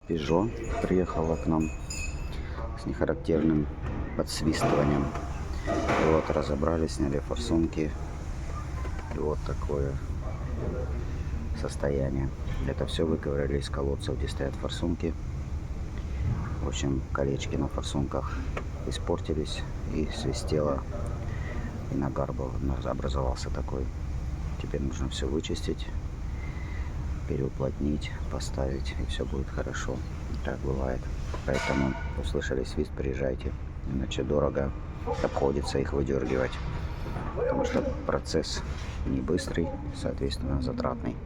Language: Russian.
Peugeot приехала к нам с нехарактерным подсвистыванием. И вот разобрали, сняли форсунки. И вот такое состояние. Это все выковыряли из колодцев, где стоят форсунки. В общем, колечки на форсунках испортились и свистело. И нагар был, образовался такой. Теперь нужно все вычистить, переуплотнить, поставить, и все будет хорошо. Так бывает. Поэтому услышали свист, приезжайте. Иначе дорого обходится их выдергивать. Потому что процесс не быстрый, соответственно затратный.